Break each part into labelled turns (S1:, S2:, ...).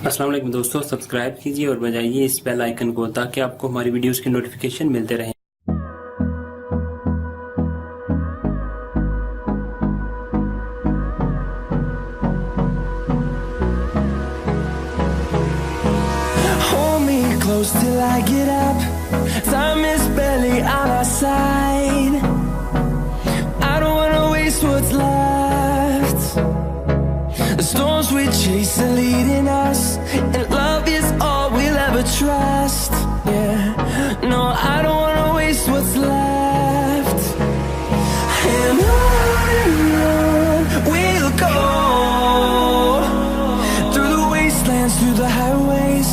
S1: अस्सलाम वालेकुम दोस्तों, सब्सक्राइब कीजिए और बजाइए इस बेल आइकन को ताकि आपको हमारी वीडियोस की नोटिफिकेशन मिलते रहें।
S2: Hold me close till I get up. Time is barely on our side. I don't wanna waste what's left. The storms we chase are leading us, and love is all we'll ever trust. Yeah, no, I don't wanna waste what's left. And on we'll go, through the wastelands, through the highways,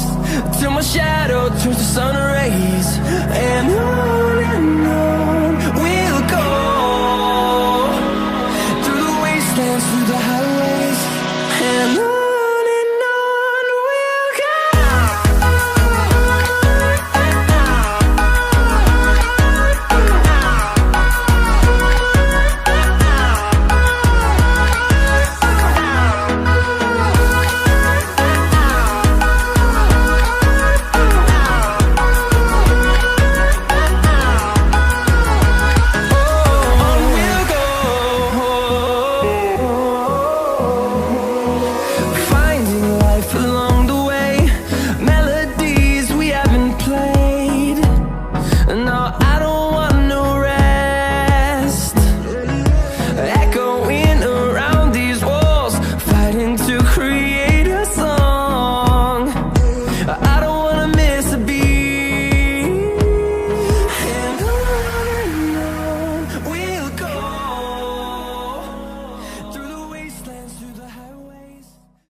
S2: till my shadow turns to sun rays. And on we'll go, through the wastelands, through the highways, and on we'll go. Finding life along the way, melodies we haven't played. No, I don't want no rest. Echoing around these walls, fighting to create